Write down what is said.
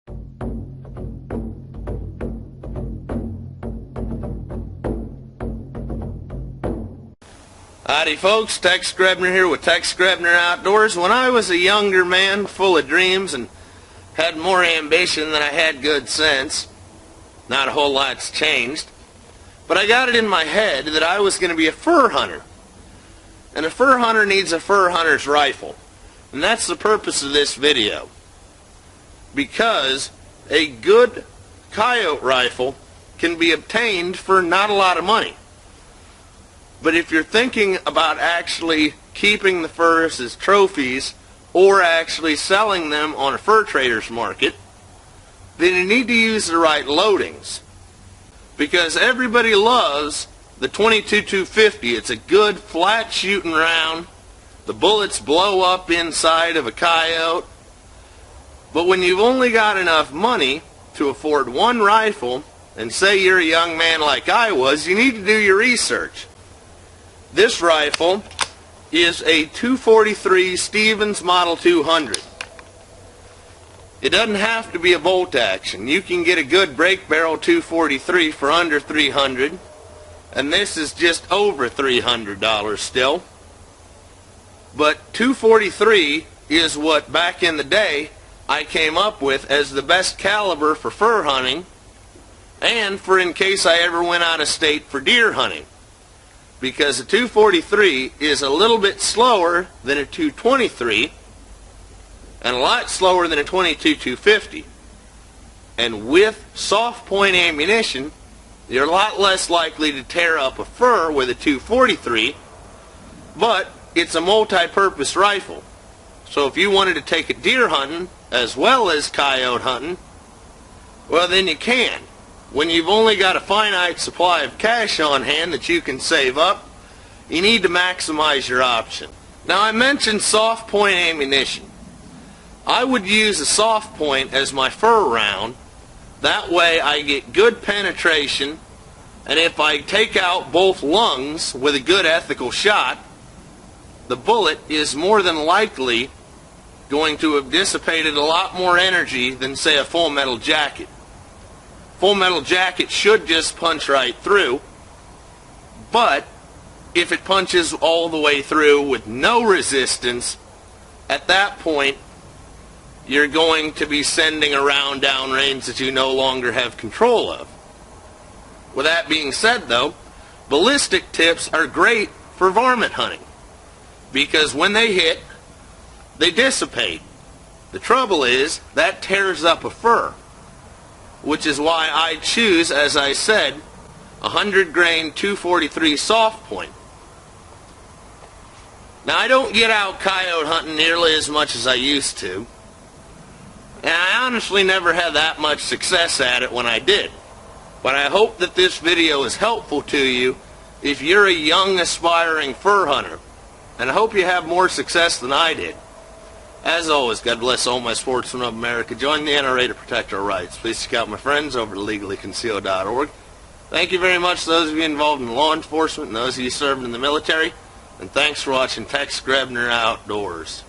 Howdy folks, Tex Grebner here with Tex Grebner Outdoors. When I was a younger man full of dreams and had more ambition than I had good sense, not a whole lot's changed, but I got it in my head that I was going to be a fur hunter. And a fur hunter needs a fur hunter's rifle. And that's the purpose of this video. Because a good Coyote rifle can be obtained for not a lot of money. But if you're thinking about actually keeping the furs as trophies or actually selling them on a fur trader's market, then you need to use the right loadings. Because everybody loves the 22-250. It's a good flat shooting round. The bullets blow up inside of a Coyote. But when you've only got enough money to afford one rifle, and say you're a young man like I was, you need to do your research. This rifle is a 243 Stevens Model 200. It doesn't have to be a bolt action. You can get a good break barrel 243 for under $300, and this is just over $300 still. But 243 is what back in the day I came up with as the best caliber for fur hunting and for in case I ever went out of state for deer hunting. Because a 243 is a little bit slower than a 223 and a lot slower than a 22-250. And with soft point ammunition, you're a lot less likely to tear up a fur with a 243, but it's a multi-purpose rifle. So if you wanted to take it deer hunting as well as coyote hunting, well then you can. When you've only got a finite supply of cash on hand that you can save up, you need to maximize your option. Now I mentioned soft point ammunition. I would use a soft point as my fur round. That way I get good penetration, and if I take out both lungs with a good ethical shot, the bullet is more than likely going to have dissipated a lot more energy than say a full metal jacket. Full metal jacket should just punch right through, but if it punches all the way through with no resistance, at that point you're going to be sending a round downrange that you no longer have control of. With that being said though, ballistic tips are great for varmint hunting because when they hit, they dissipate. The trouble is that tears up a fur, which is why I choose, as I said, a 100 grain 243 soft point. Now I don't get out coyote hunting nearly as much as I used to, and I honestly never had that much success at it when I did. But I hope that this video is helpful to you if you're a young aspiring fur hunter, and I hope you have more success than I did. As always, God bless all my sportsmen of America. Join the NRA to protect our rights. Please check out my friends over at legallyconcealed.org. Thank you very much to those of you involved in law enforcement and those of you serving in the military. And thanks for watching Tex Grebner Outdoors.